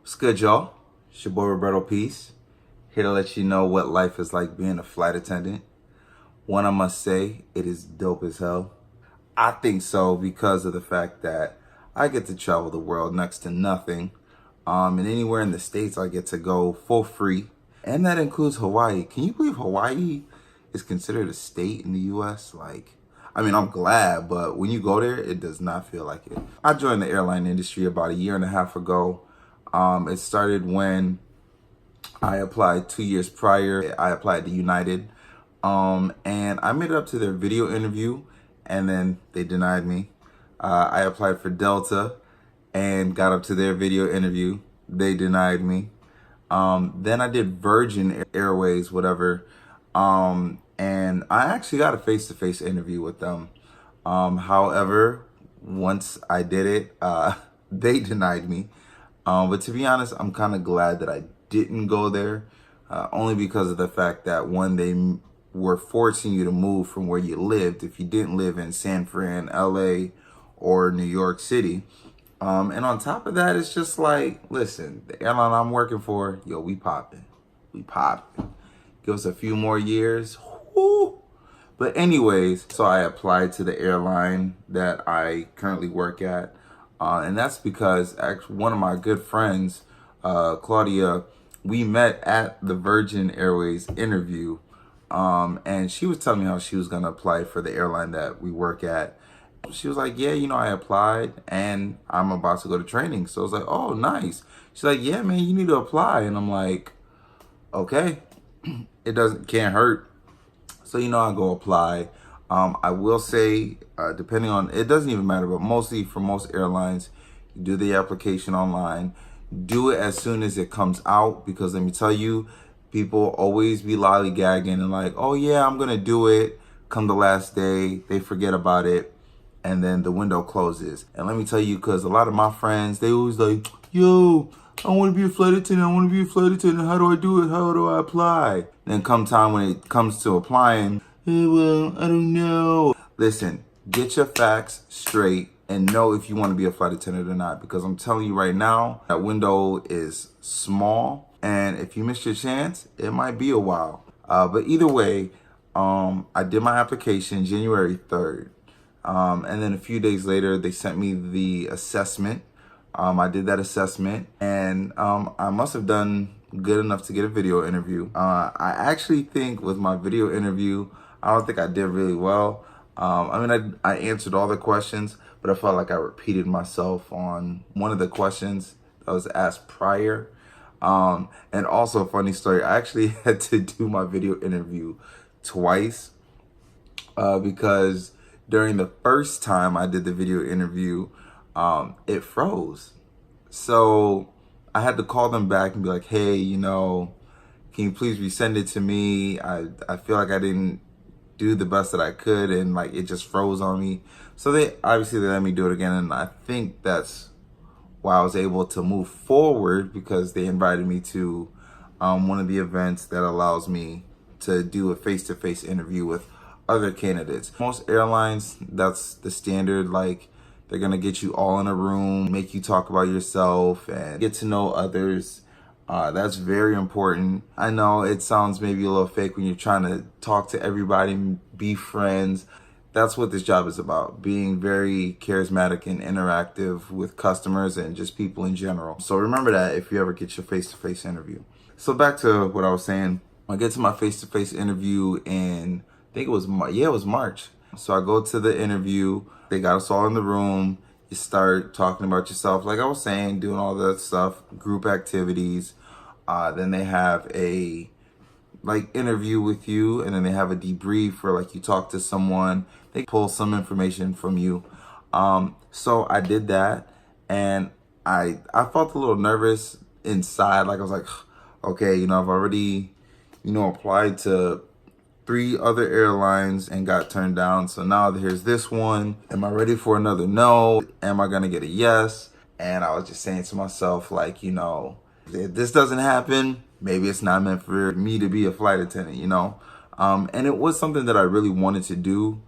What's good, y'all? It's your boy Roberto Peace, here to let you know what life is like being a flight attendant. One, I must say, it is dope as hell. I think so because of the fact that I get to travel the world next to nothing. And anywhere in the States, I get to go for free. And that includes Hawaii. Can you believe Hawaii is considered a state in the U.S.? I'm glad, but when you go there, it does not feel like it. I joined the airline industry about a year and a half ago. It started when I applied 2 years prior. I applied to United, and I made it up to their video interview, and then they denied me. I applied for Delta and got up to their video interview. They denied me. Then I did Virgin Airways, whatever, and I actually got a face-to-face interview with them. However, once I did it, they denied me. But to be honest, I'm kind of glad that I didn't go there, only because of the fact that one, they were forcing you to move from where you lived if you didn't live in San Fran, LA, or New York City. And on top of that, it's just like, listen, the airline I'm working for, yo, we popping. We popping. Give us a few more years. Woo. But anyways, so I applied to the airline that I currently work at. And that's because actually one of my good friends, Claudia, we met at the Virgin Airways interview. And she was telling me how she was going to apply for the airline that we work at. She was like, yeah, I applied and I'm about to go to training. So I was like, oh, nice. She's like, yeah, man, you need to apply. And I'm like, okay, can't hurt. So, I go apply. I will say, depending on, it doesn't even matter, but mostly for most airlines, you do the application online. Do it as soon as it comes out, because let me tell you, people always be lollygagging and like, oh yeah, I'm going to do it. Come the last day, they forget about it. And then the window closes. And let me tell you, because a lot of my friends, they always like, yo, I want to be a flight attendant. I want to be a flight attendant. How do I do it? How do I apply? Then come time when it comes to applying, well, I don't know. Listen, get your facts straight and know if you want to be a flight attendant or not. Because I'm telling you right now, that window is small. And if you miss your chance, it might be a while. But either way, I did my application January 3rd. And then a few days later, they sent me the assessment. I did that assessment, and I must have done good enough to get a video interview. I actually think with my video interview, I don't think I did really well. I answered all the questions, but I felt like I repeated myself on one of the questions that was asked prior. And also, funny story, I actually had to do my video interview twice because during the first time I did the video interview, it froze. So I had to call them back and be like, hey, can you please resend it to me? I feel like I didn't do the best that I could, and like it just froze on me. So they let me do it again, and I think that's why I was able to move forward, because they invited me to one of the events that allows me to do a face-to-face interview with other candidates. Most airlines, that's the standard. Like, they're gonna get you all in a room, make you talk about yourself and get to know others. That's very important. I know it sounds maybe a little fake when you're trying to talk to everybody, be friends. That's what this job is about, being very charismatic and interactive with customers and just people in general. So remember that if you ever get your face-to-face interview. So back to what I was saying. I get to my face-to-face interview in, I think it was March. So I go to the interview. They got us all in the room. You start talking about yourself, like I was saying, doing all that stuff, group activities. Then they have a interview with you, and then they have a debrief where you talk to someone. They pull some information from you. So I did that, and I felt a little nervous inside. Like I was like, okay, I've already applied to 3 other airlines and got turned down. So now here's this one. Am I ready for another no? Am I gonna get a yes? And I was just saying to myself, if this doesn't happen, maybe it's not meant for me to be a flight attendant, And it was something that I really wanted to do,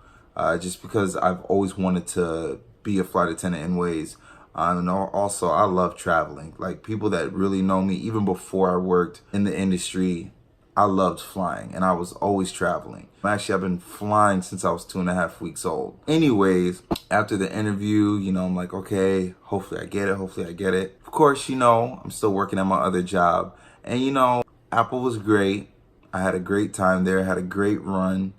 just because I've always wanted to be a flight attendant in ways. And also, I love traveling. Like people that really know me, even before I worked in the industry, I loved flying and I was always traveling. Actually, I've been flying since I was 2.5 weeks old. Anyways, after the interview, I'm like, okay, hopefully I get it. Hopefully I get it. Of course, I'm still working at my other job. And, Apple was great. I had a great time there, had a great run.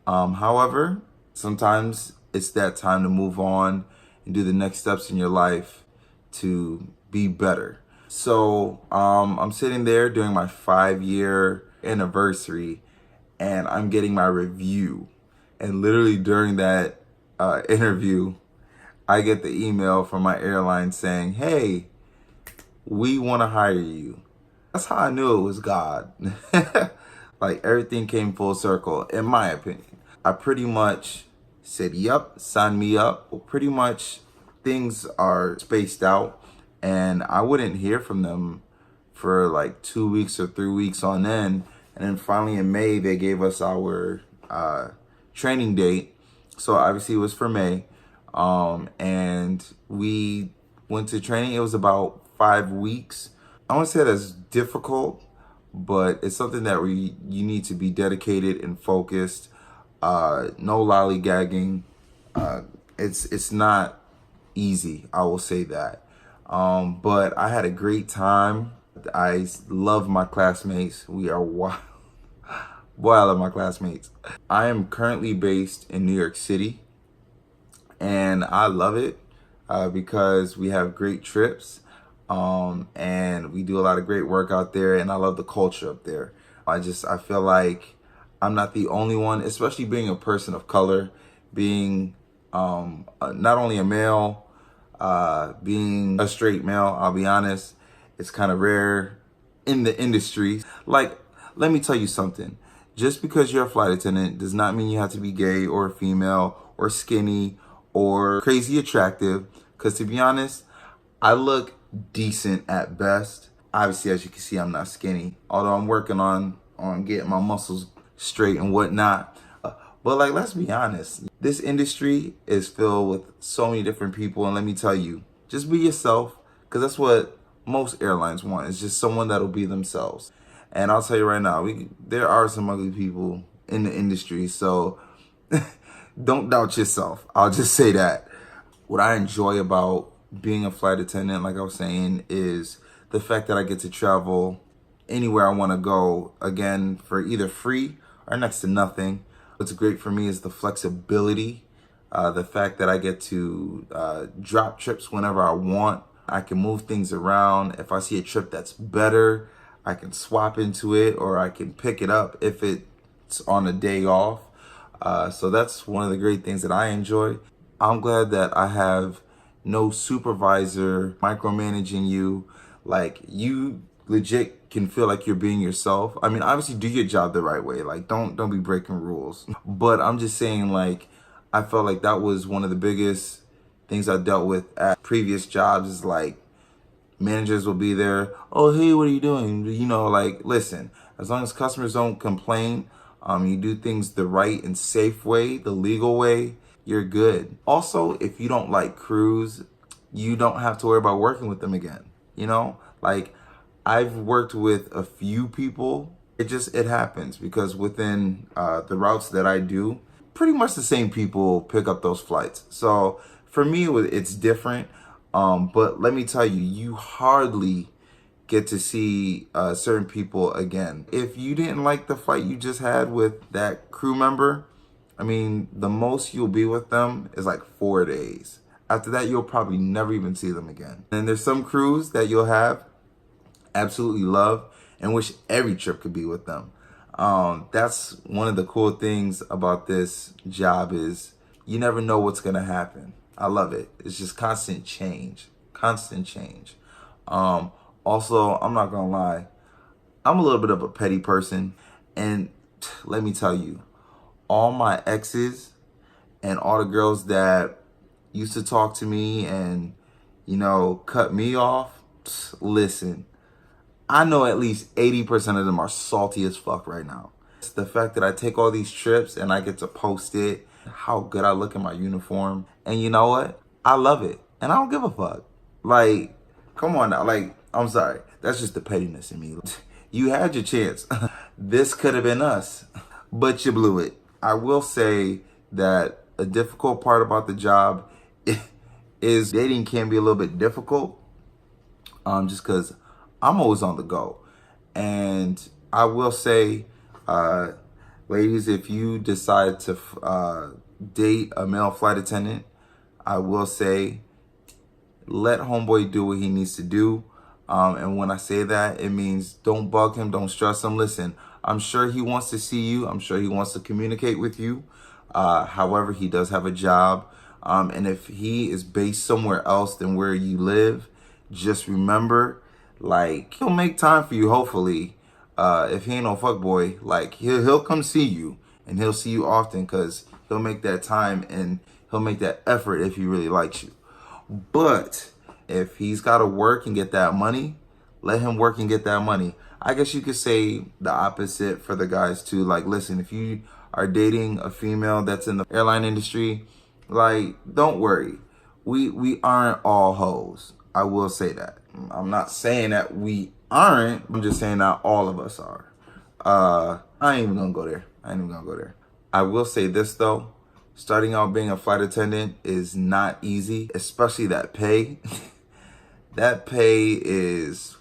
However, sometimes it's that time to move on and do the next steps in your life to be better. So I'm sitting there during my 5-year anniversary and I'm getting my review. And literally during that interview, I get the email from my airline saying, hey, we want to hire you. That's how I knew it was God. Like everything came full circle, in my opinion. I pretty much said, yep, sign me up. Well, pretty much things are spaced out and I wouldn't hear from them for like 2 weeks or 3 weeks on end. And then finally in May, they gave us our training date. So obviously it was for May. And we went to training. It was about 5 weeks. I won't say that's difficult, but it's something that you need to be dedicated and focused. No lollygagging. It's not easy, I will say that. But I had a great time. I love my classmates. We are wild. Boy, I love my classmates. I am currently based in New York City, and I love it because we have great trips. And we do a lot of great work out there, and I love the culture up there. I feel like I'm not the only one, especially being a person of color, being not only a male, being a straight male. I'll be honest, it's kind of rare in the industry. Like, let me tell you something. Just because you're a flight attendant does not mean you have to be gay or female or skinny or crazy attractive. Because to be honest, I look decent at best. Obviously, as you can see, I'm not skinny, although I'm working on getting my muscles straight and whatnot. But like, let's be honest, this industry is filled with so many different people, and let me tell you, just be yourself, because that's what most airlines want. It's just someone that'll be themselves. And I'll tell you right now, there are some ugly people in the industry, so don't doubt yourself. I'll just say that. What I enjoy about being a flight attendant, like I was saying, is the fact that I get to travel anywhere I want to go, again, for either free or next to nothing. What's great for me is the flexibility, the fact that I get to drop trips whenever I want. I can move things around. If I see a trip that's better, I can swap into it, or I can pick it up if it's on a day off. So that's one of the great things that I enjoy. I'm glad that I have no supervisor micromanaging you. Like, you legit can feel like you're being yourself. I mean, obviously do your job the right way. Like, don't be breaking rules. But I'm just saying, like, I felt like that was one of the biggest things I dealt with at previous jobs, is like, managers will be there. Oh, hey, what are you doing? Like, listen, as long as customers don't complain, you do things the right and safe way, the legal way, you're good. Also, if you don't like crews, you don't have to worry about working with them again. Like, I've worked with a few people. It happens because within the routes that I do, pretty much the same people pick up those flights. So for me, it's different. But let me tell you, you hardly get to see certain people again. If you didn't like the flight you just had with that crew member, I mean, the most you'll be with them is like 4 days. After that, you'll probably never even see them again. And there's some crews that you'll have absolutely love and wish every trip could be with them. That's one of the cool things about this job, is you never know what's gonna happen. I love it. It's just constant change. Also, I'm not gonna lie, I'm a little bit of a petty person, and let me tell you, all my exes and all the girls that used to talk to me and, cut me off, listen, I know at least 80% of them are salty as fuck right now. It's the fact that I take all these trips and I get to post it, how good I look in my uniform. And you know what? I love it. And I don't give a fuck. Like, come on now. Like, I'm sorry. That's just the pettiness in me. You had your chance. This could have been us, but you blew it. I will say that a difficult part about the job is dating can be a little bit difficult, just because I'm always on the go. And I will say, uh, ladies, if you decide to date a male flight attendant, I will say let homeboy do what he needs to do. And when I say that, it means don't bug him, don't stress him. Listen, I'm sure he wants to see you. I'm sure he wants to communicate with you. However, he does have a job. And if he is based somewhere else than where you live, just remember, like, he'll make time for you, hopefully. If he ain't no fuckboy, like, he'll come see you, and he'll see you often, because he'll make that time and he'll make that effort if he really likes you. But if he's got to work and get that money, let him work and get that money. I guess you could say the opposite for the guys too. Like, listen, if you are dating a female that's in the airline industry, like, don't worry. We aren't all hoes. I will say that. I'm not saying that we aren't. I'm just saying that all of us are. I ain't even gonna go there. I will say this though. Starting out being a flight attendant is not easy, especially that pay. That pay is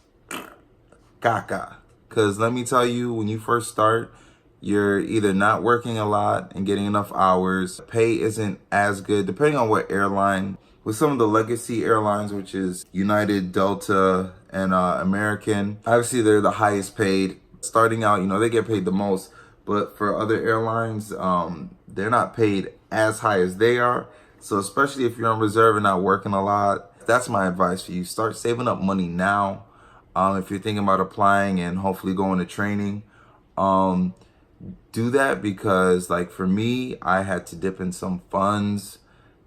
caca. Because let me tell you, when you first start, you're either not working a lot and getting enough hours. Pay isn't as good, depending on what airline. With some of the legacy airlines, which is United, Delta, and American, obviously they're the highest paid. Starting out, they get paid the most. But for other airlines, they're not paid as high as they are. So especially if you're on reserve and not working a lot, that's my advice for you. Start saving up money now. If you're thinking about applying and hopefully going to training, do that, because like for me, I had to dip in some funds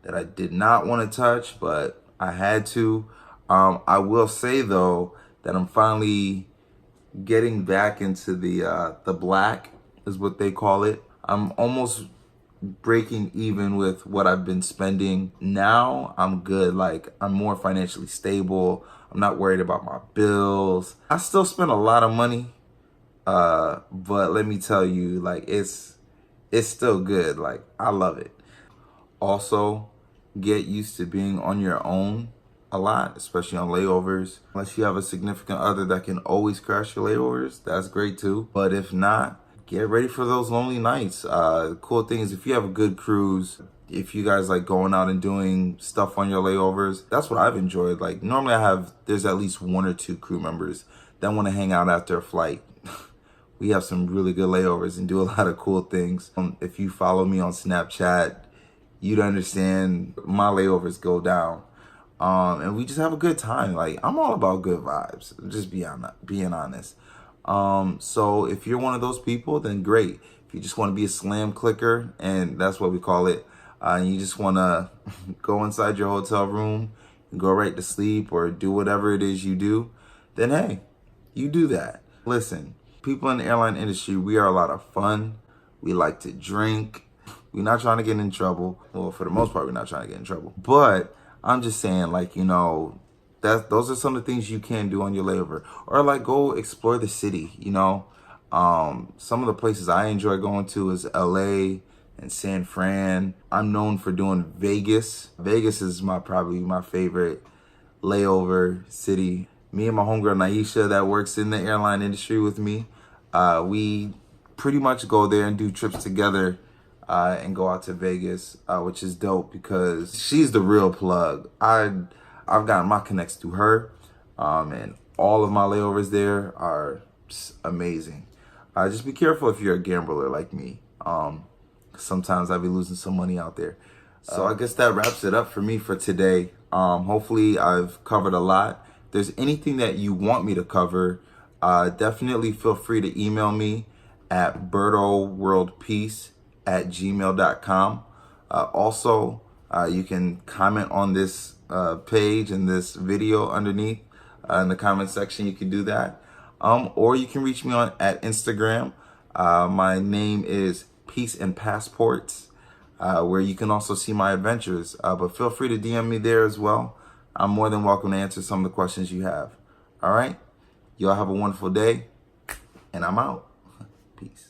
that I did not want to touch, but I had to. I will say though that I'm finally getting back into the black, is what they call it. I'm almost breaking even with what I've been spending. Now I'm good. Like, I'm more financially stable. I'm not worried about my bills. I still spend a lot of money, but let me tell you, like, it's still good. Like, I love it. Also, get used to being on your own a lot, especially on layovers. Unless you have a significant other that can always crash your layovers, that's great too. But if not, get ready for those lonely nights. The cool thing is, if you have a good cruise, if you guys like going out and doing stuff on your layovers, that's what I've enjoyed. Like, normally there's at least one or two crew members that want to hang out after a flight. We have some really good layovers and do a lot of cool things. If you follow me on Snapchat, you'd understand my layovers go down. And we just have a good time. Like, I'm all about good vibes, just being honest. So if you're one of those people, then great. If you just want to be a slam clicker, and that's what we call it, and you just want to go inside your hotel room and go right to sleep or do whatever it is you do, then hey, you do that. Listen, people in the airline industry, we are a lot of fun. We like to drink. We're not trying to get in trouble. Well, for the most part, we're not trying to get in trouble. But I'm just saying, like, those are some of the things you can do on your layover. Or like, go explore the city, Some of the places I enjoy going to is LA and San Fran. I'm known for doing Vegas. Vegas is probably my favorite layover city. Me and my homegirl Naisha that works in the airline industry with me, we pretty much go there and do trips together. And go out to Vegas, which is dope because she's the real plug. I've gotten my connects through her, and all of my layovers there are just amazing. Just be careful if you're a gambler like me. Sometimes I'll be losing some money out there. So I guess that wraps it up for me for today. Hopefully I've covered a lot. If there's anything that you want me to cover, definitely feel free to email me at bertoworldpeace@gmail.com. Also, you can comment on this page and this video underneath in the comment section. You can do that. Or you can reach me at Instagram. My name is Peace and Passports, where you can also see my adventures. But feel free to DM me there as well. I'm more than welcome to answer some of the questions you have. All right? Y'all have a wonderful day, and I'm out. Peace.